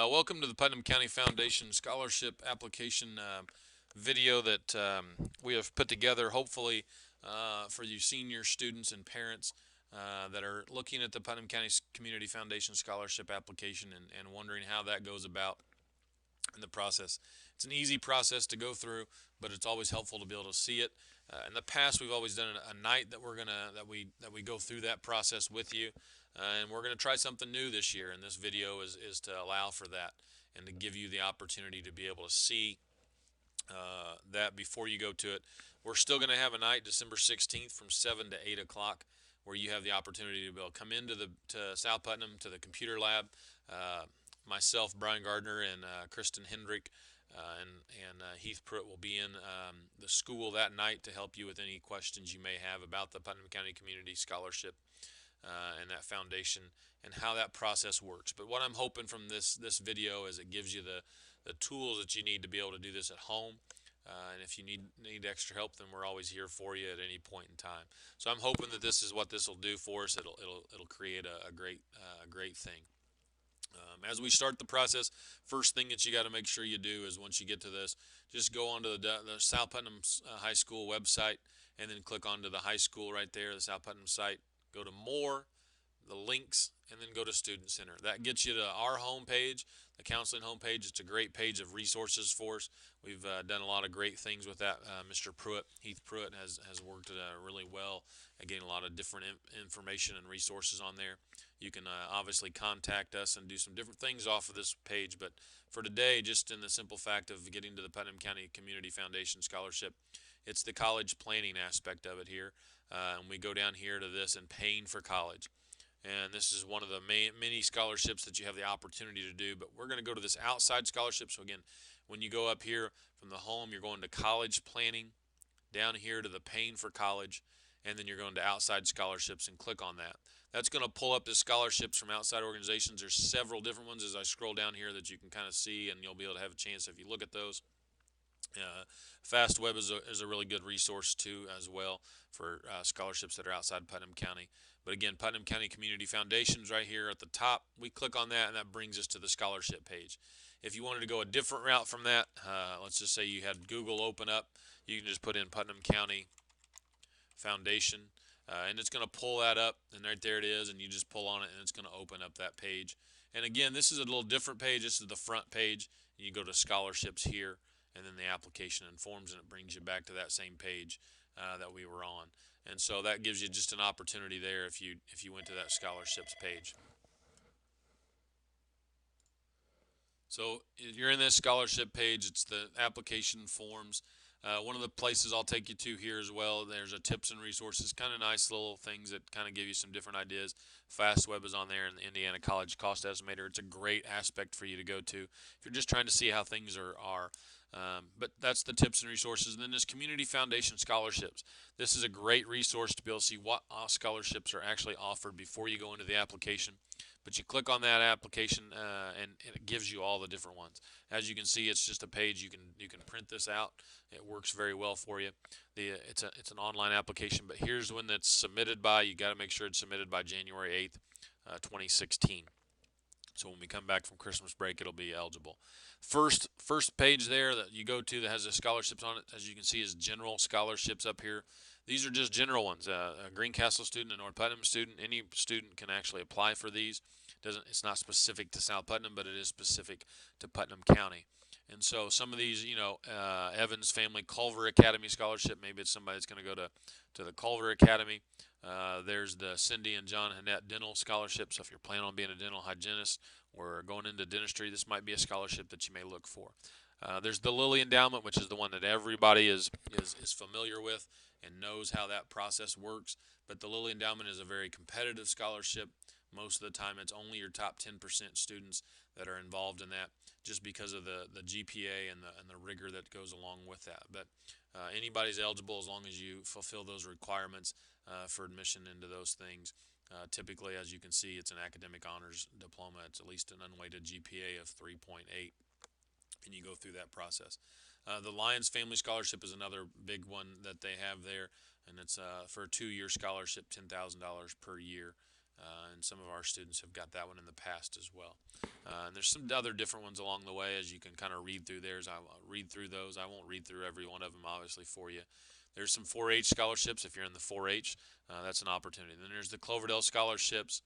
Welcome to the Putnam County Foundation Scholarship Application video that we have put together, hopefully, for you senior students and parents that are looking at the Putnam County Community Foundation Scholarship Application and wondering how that goes about in the process. It's an easy process to go through, but it's always helpful to be able to see it. In the past, we've always done a night that we go through that process with you, and we're gonna try something new this year. And this video is to allow for that and to give you the opportunity to be able to see that before you go to it. We're still gonna have a night, December 16th, from 7 to 8 o'clock, where you have the opportunity to be able to come into to South Putnam to the computer lab. Myself, Brian Gardner, and Kristen Hendrick, and Heath Pruitt will be in the school that night to help you with any questions you may have about the Putnam County Community Scholarship and that foundation and how that process works. But what I'm hoping from this video is it gives you the tools that you need to be able to do this at home. And if you need extra help, then we're always here for you at any point in time. So I'm hoping that this is what this will do for us. It'll create a great thing. As we start the process, first thing that you got to make sure you do is once you get to this, just go onto the South Putnam High School website and then click onto the high school right there, the South Putnam site. Go to More, the links, and then go to Student Center. That gets you to our homepage, the counseling homepage. It's a great page of resources for us. We've done a lot of great things with that. Mr. Pruitt, Heath Pruitt, has worked really well at getting a lot of different information and resources on there. You can obviously contact us and do some different things off of this page, but for today, just in the simple fact of getting to the Putnam County Community Foundation Scholarship, it's the college planning aspect of it here. And we go down here to this and paying for college. And this is one of the many scholarships that you have the opportunity to do. But we're going to go to this outside scholarship. So again, when you go up here from the home, you're going to college planning, down here to the paying for college, and then you're going to outside scholarships and click on that. That's going to pull up the scholarships from outside organizations. There's several different ones as I scroll down here that you can kind of see, and you'll be able to have a chance if you look at those. FastWeb is a really good resource too as well for scholarships that are outside Putnam County. But again, Putnam County Community Foundation's right here at the top. We click on that and that brings us to the scholarship page. If you wanted to go a different route from that, let's just say you had Google open up, you can just put in Putnam County Foundation and it's going to pull that up, and right there it is, and you just pull on it and it's going to open up that page. And again, this is a little different page. This is the front page. You go to scholarships here and then the application and forms, and it brings you back to that same page that we were on. And so that gives you just an opportunity there if you went to that scholarships page. So you're in this scholarship page. It's the application forms. One of the places I'll take you to here as well, there's a tips and resources, kind of nice little things that kind of give you some different ideas. FastWeb is on there, and the Indiana College Cost Estimator. It's a great aspect for you to go to if you're just trying to see how things are. But that's the tips and resources. And then this Community Foundation Scholarships. This is a great resource to be able to see what scholarships are actually offered before you go into the application. But you click on that application and it gives you all the different ones. As you can see, it's just a page. You can print this out. It works very well for you. It's an online application, but here's one that's submitted by. You got to make sure it's submitted by January 8th, 2016. So when we come back from Christmas break, it'll be eligible. First page there that you go to that has the scholarships on it, as you can see, is general scholarships up here. These are just general ones. A Greencastle student, a North Putnam student, any student can actually apply for these. It's not specific to South Putnam, but it is specific to Putnam County. And so some of these, Evans Family Culver Academy Scholarship, maybe it's somebody that's going to go to the Culver Academy. There's the Cindy and John Hannett Dental Scholarship. So if you're planning on being a dental hygienist or going into dentistry, this might be a scholarship that you may look for. There's the Lilly Endowment, which is the one that everybody is familiar with and knows how that process works. But the Lilly Endowment is a very competitive scholarship. Most of the time, it's only your top 10% students that are involved in that, just because of the GPA and the rigor that goes along with that. But anybody's eligible as long as you fulfill those requirements for admission into those things. Typically, as you can see, it's an academic honors diploma. It's at least an unweighted GPA of 3.8, and you go through that process. The Lions Family Scholarship is another big one that they have there, and it's for a 2-year scholarship, $10,000 per year. And some of our students have got that one in the past as well. And there's some other different ones along the way as you can kind of read through theirs. I'll read through those. I won't read through every one of them, obviously, for you. There's some 4-H scholarships if you're in the 4-H. That's an opportunity. Then there's the Cloverdale scholarships,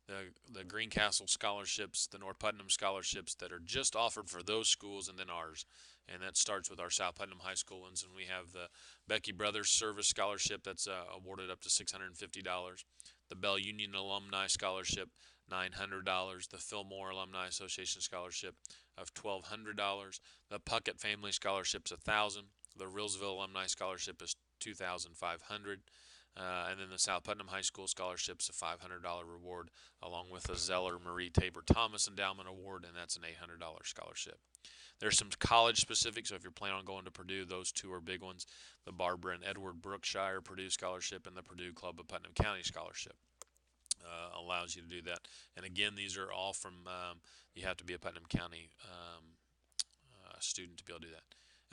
the Greencastle scholarships, the North Putnam scholarships that are just offered for those schools, and then ours. And that starts with our South Putnam High School ones. And we have the Becky Brothers Service Scholarship that's awarded up to $650. The Bell Union Alumni Scholarship, $900. The Fillmore Alumni Association Scholarship of $1,200. The Puckett Family Scholarship's $1,000. The Reelsville Alumni Scholarship is $2,500. And then the South Putnam High School Scholarship's a $500 reward, along with the Zeller Marie Tabor Thomas Endowment Award, and that's an $800 scholarship. There's some college specific, so if you're planning on going to Purdue, those two are big ones. The Barbara and Edward Brookshire Purdue Scholarship and the Purdue Club of Putnam County Scholarship. Allows you to do that. And again, these are all from, you have to be a Putnam County student to be able to do that.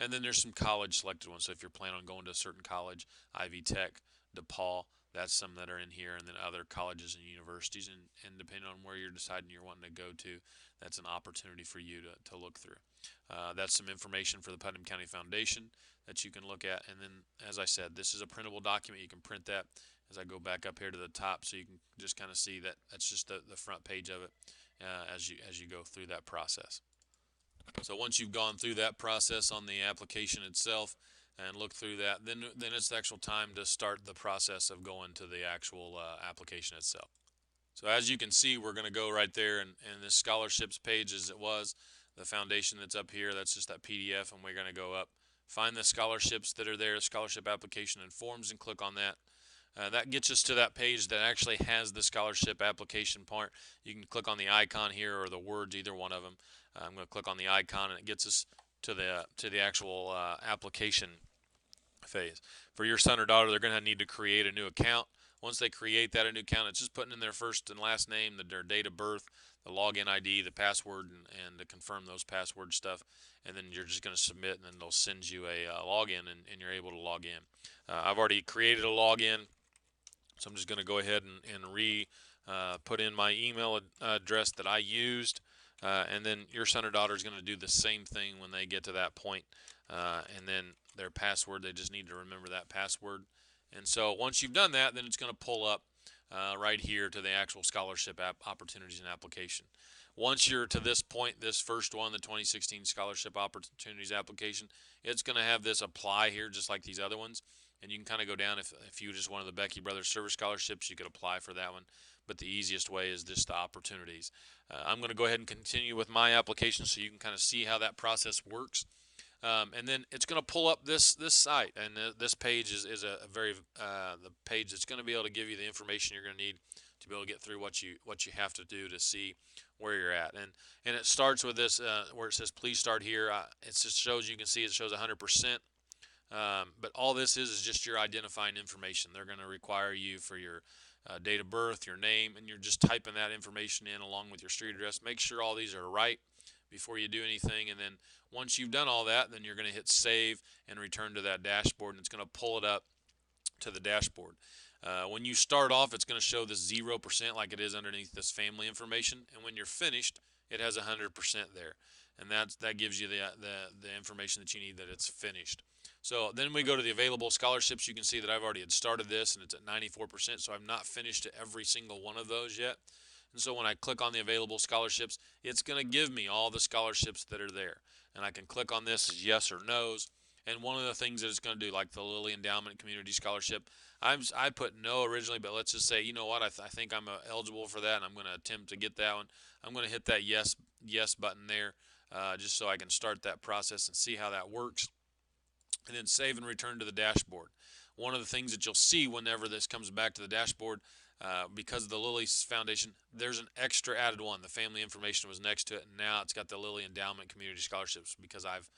And then there's some college selected ones. So if you're planning on going to a certain college, Ivy Tech, DePaul, that's some that are in here, and then other colleges and universities. And depending on where you're deciding you're wanting to go to, that's an opportunity for you to look through. That's some information for the Putnam County Foundation that you can look at. And then, as I said, this is a printable document. You can print that as I go back up here to the top, so you can just kind of see that that's just the front page of it as you go through that process. So once you've gone through that process on the application itself and look through that, then it's the actual time to start the process of going to the actual application itself. So as you can see, we're going to go right there, and the scholarships page as it was, the foundation that's up here, that's just that PDF, and we're going to go up, find the scholarships that are there, scholarship application and forms, and click on that. That gets us to that page that actually has the scholarship application part. You can click on the icon here or the words, either one of them. I'm going to click on the icon, and it gets us to the actual application phase. For your son or daughter, they're going to need to create a new account. Once they create that a new account, it's just putting in their first and last name, their date of birth, the login ID, the password, and to confirm those password stuff. And then you're just going to submit, and then they'll send you a login, and you're able to log in. I've already created a login, so I'm just going to go ahead and put in my email address that I used. And then your son or daughter is going to do the same thing when they get to that point. And then their password, they just need to remember that password. And so once you've done that, then it's going to pull up right here to the actual scholarship opportunities and application. Once you're to this point, this first one, the 2016 Scholarship Opportunities Application, it's going to have this apply here just like these other ones. And you can kind of go down, if you just wanted the Becky Brothers Service Scholarships, you could apply for that one. But the easiest way is just the opportunities. I'm going to go ahead and continue with my application so you can kind of see how that process works. And then it's going to pull up this site, and this page is a very the page that's going to be able to give you the information you're going to need to be able to get through what you have to do to see where you're at. And it starts with this where it says please start here. It just shows, you can see it shows 100%. But all this is just your identifying information. They're going to require you for your date of birth, your name, and you're just typing that information in along with your street address. Make sure all these are right before you do anything, and then once you've done all that, then you're going to hit save and return to that dashboard, and it's going to pull it up to the dashboard. When you start off, it's going to show this 0% like it is underneath this family information, and when you're finished, it has 100% there, and that gives you the information that you need that it's finished. So then we go to the available scholarships. You can see that I've already had started this, and it's at 94%, so I've not finished every single one of those yet. And so when I click on the available scholarships, it's going to give me all the scholarships that are there. And I can click on this as yes or no's. And one of the things that it's going to do, like the Lilly Endowment Community Scholarship, I put no originally, but let's just say, you know what, I think I'm eligible for that, and I'm going to attempt to get that one. I'm going to hit that yes button there just so I can start that process and see how that works. And then save and return to the dashboard. One of the things that you'll see whenever this comes back to the dashboard, because of the Lilly Foundation, there's an extra added one. The family information was next to it, and now it's got the Lilly Endowment Community Scholarships because I've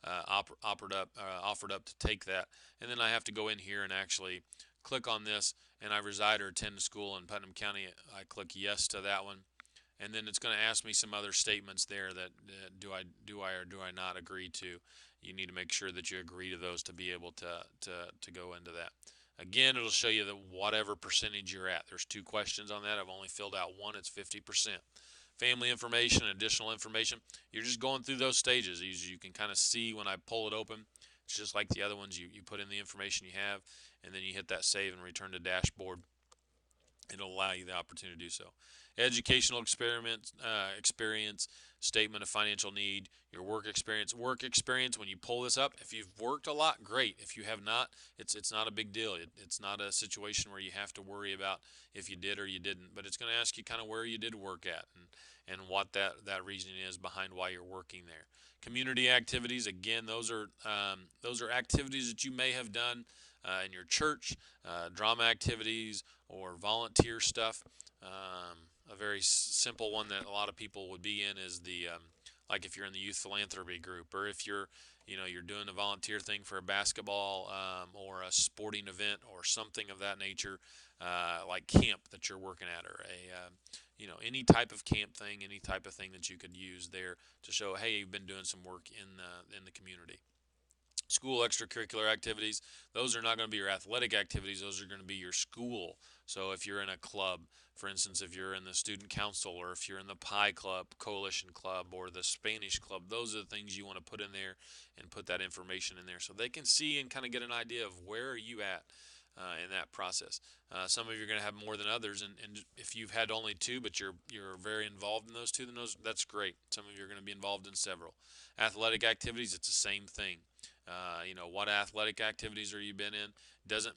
offered up to take that. And then I have to go in here and actually click on this, and I reside or attend a school in Putnam County. I click yes to that one. And then it's going to ask me some other statements there that do I or do I not agree to. You need to make sure that you agree to those to be able to go into that. Again, it'll show you the whatever percentage you're at. There's 2 questions on that. I've only filled out one. It's 50%. Family information, additional information. You're just going through those stages. You can kind of see when I pull it open. It's just like the other ones. You put in the information you have, and then you hit that save and return to dashboard. It'll allow you the opportunity to do so. Educational experience, statement of financial need, your work experience. Work experience, when you pull this up, if you've worked a lot, great. If you have not, it's not a big deal. It's not a situation where you have to worry about if you did or you didn't, but it's going to ask you kind of where you did work at and what that reasoning is behind why you're working there. Community activities, again, those are activities that you may have done in your church, drama activities or volunteer stuff. A very simple one that a lot of people would be in is like if you're in the youth philanthropy group, or if you're doing a volunteer thing for a basketball or a sporting event or something of that nature, like camp that you're working at, or any type of camp thing, any type of thing that you could use there to show, hey, you've been doing some work in the community. School extracurricular activities, those are not going to be your athletic activities, those are going to be your school. So if you're in a club, for instance, if you're in the student council, or if you're in the pie club, coalition club, or the Spanish club, those are the things you want to put in there and put that information in there so they can see and kind of get an idea of where are you at in that process. Some of you are going to have more than others, and if you've had only two, but you're very involved in those two, then that's great. Some of you are going to be involved in several. Athletic activities, it's the same thing. What athletic activities are you been in? Doesn't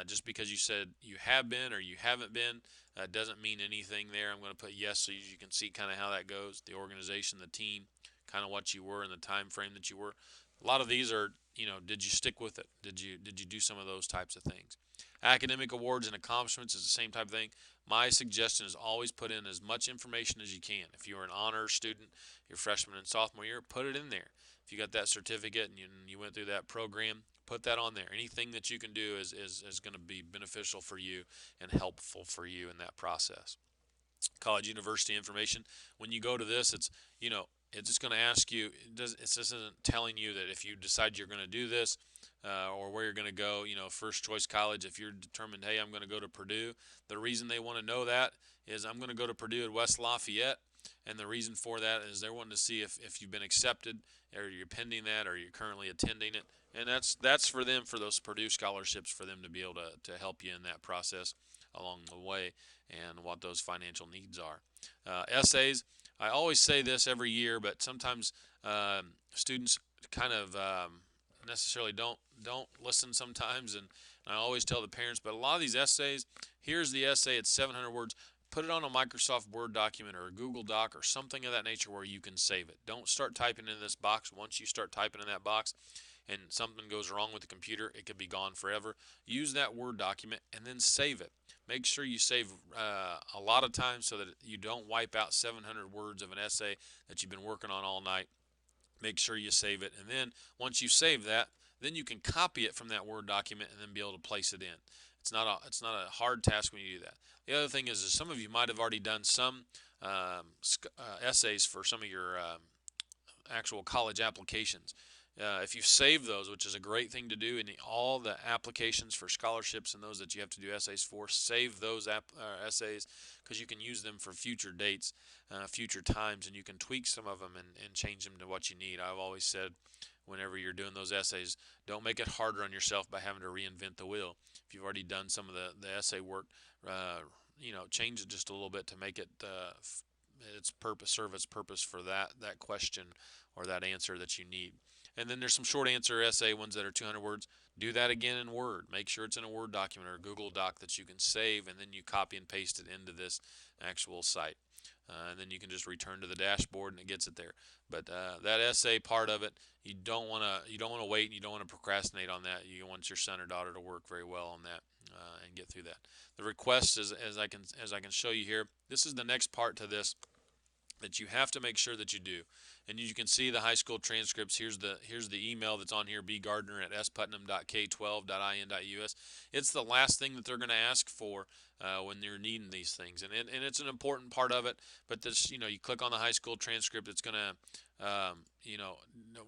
just because you said you have been or you haven't been doesn't mean anything there. I'm going to put yes so you can see kind of how that goes. The organization, the team, kind of what you were in the time frame that you were. A lot of these are, did you stick with it? Did you do some of those types of things? Academic awards and accomplishments is the same type of thing. My suggestion is always put in as much information as you can. If you're an honors student, your freshman and sophomore year, put it in there. If you got that certificate and you went through that program, put that on there. Anything that you can do is going to be beneficial for you and helpful for you in that process. College university information. When you go to this, it's just going to ask you. It just isn't telling you that if you decide you're going to do this or where you're going to go. First choice college. If you're determined, hey, I'm going to go to Purdue. The reason they want to know that is I'm going to go to Purdue at West Lafayette. And the reason for that is they're wanting to see if you've been accepted, or you're pending that, or you're currently attending it. And that's for them, for those Purdue scholarships, for them to be able to help you in that process along the way and what those financial needs are. Essays, I always say this every year, but sometimes students kind of necessarily don't listen sometimes, and I always tell the parents, but a lot of these essays, here's the essay, it's 700 words. Put it on a Microsoft Word document or a Google Doc or something of that nature where you can save it. Don't start typing in this box. Once you start typing in that box and something goes wrong with the computer, it could be gone forever. Use that Word document and then save it. Make sure you save a lot of time so that you don't wipe out 700 words of an essay that you've been working on all night. Make sure you save it. And then once you save that, then you can copy it from that Word document and then be able to place it in. It's not a hard task when you do that. The other thing is some of you might have already done some essays for some of your actual college applications. If you save those, which is a great thing to do, in all the applications for scholarships and those that you have to do essays for, save those essays, because you can use them for future dates, future times, and you can tweak some of them and change them to what you need. I've always said, whenever you're doing those essays, don't make it harder on yourself by having to reinvent the wheel. If you've already done some of the essay work, change it just a little bit to make it serve its purpose for that question or that answer that you need. And then there's some short answer essay ones that are 200 words. Do that again in Word. Make sure it's in a Word document or a Google Doc that you can save, and then you copy and paste it into this actual site. And then you can just return to the dashboard and it gets it there. But that essay part of it, you don't want to wait, and you don't want to procrastinate on that. You want your son or daughter to work very well on that and get through that. The request is, as I can show you here, this is the next part to this that you have to make sure that you do. And you can see the high school transcripts. Here's the email that's on here, bgardner@sputnam.k12.in.us. It's the last thing that they're going to ask for when they're needing these things, and it's an important part of it. But this, you click on the high school transcript, it's going to,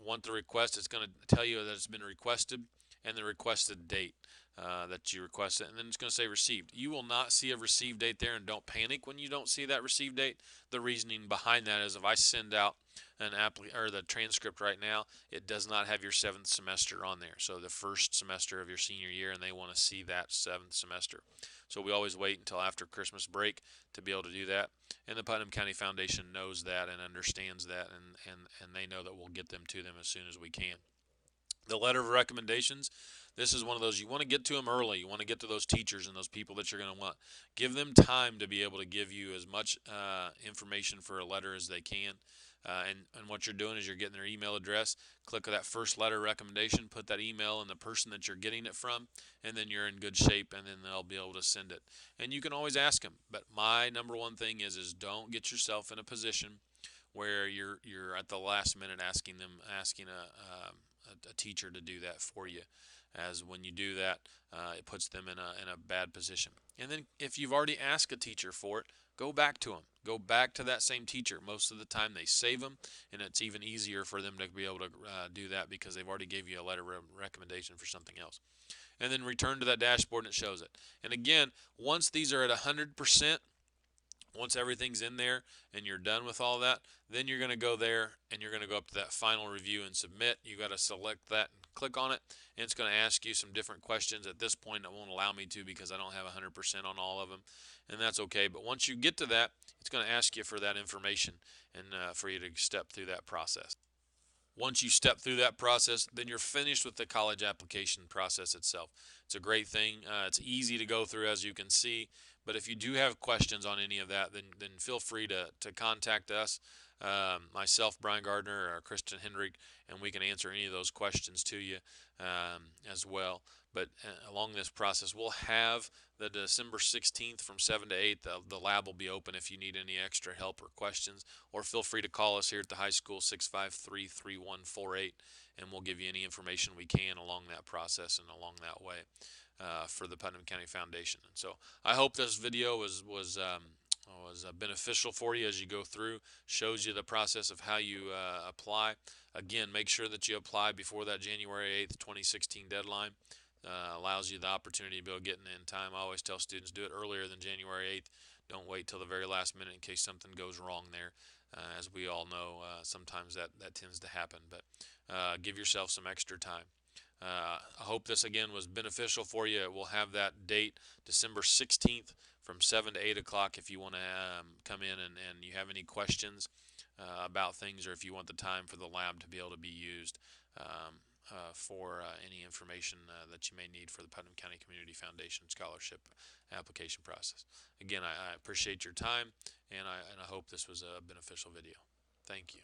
want the request. It's going to tell you that it's been requested and the requested date. that you requested, and then it's going to say received. You will not see a received date there, and don't panic when you don't see that received date. The reasoning behind that is if I send out or the transcript right now, it does not have your 7th semester on there. So the first semester of your senior year, and they want to see that 7th semester. So we always wait until after Christmas break to be able to do that. And the Putnam County Foundation knows that and understands that, and they know that we'll get them to them as soon as we can. The letter of recommendations, this is one of those you want to get to them early. You want to get to those teachers and those people that you're going to want. Give them time to be able to give you as much information for a letter as they can. And what you're doing is you're getting their email address, click that first letter recommendation, put that email in the person that you're getting it from, and then you're in good shape, and then they'll be able to send it. And you can always ask them, but my number one thing is don't get yourself in a position where you're at the last minute asking a teacher to do that for you, as when you do that, it puts them in a bad position. And then if you've already asked a teacher for it, go back to them. Go back to that same teacher. Most of the time they save them, and it's even easier for them to be able to do that because they've already gave you a letter of recommendation for something else. And then return to that dashboard and it shows it. And again, once these are at 100%, once everything's in there and you're done with all that, then you're going to go there and you're going to go up to that final review and submit. You got to select that and click on it, and it's going to ask you some different questions. At this point, it won't allow me to because I don't have 100% on all of them, and that's okay. But once you get to that, it's going to ask you for that information and for you to step through that process. Once you step through that process, then you're finished with the college application process itself. It's a great thing. It's easy to go through, as you can see. But if you do have questions on any of that, then feel free to contact us, myself, Brian Gardner, or Kristen Hendrick, and we can answer any of those questions to you as well. But along this process, we'll have the December 16th from 7 to 8. The lab will be open if you need any extra help or questions, or feel free to call us here at the high school, 653-3148, and we'll give you any information we can along that process and along that way for the Putnam County Foundation. And so I hope this video was beneficial for you as you go through, shows you the process of how you apply. Again, make sure that you apply before that January 8th, 2016 deadline. Allows you the opportunity to be able to get in time. I always tell students, do it earlier than January 8th. Don't wait till the very last minute in case something goes wrong there. As we all know, sometimes that tends to happen, but give yourself some extra time. I hope this again was beneficial for you. We'll have that date, December 16th from 7 to 8 o'clock if you want to come in and you have any questions about things, or if you want the time for the lab to be able to be used for any information that you may need for the Putnam County Community Foundation scholarship application process. Again, I appreciate your time, and I hope this was a beneficial video. Thank you.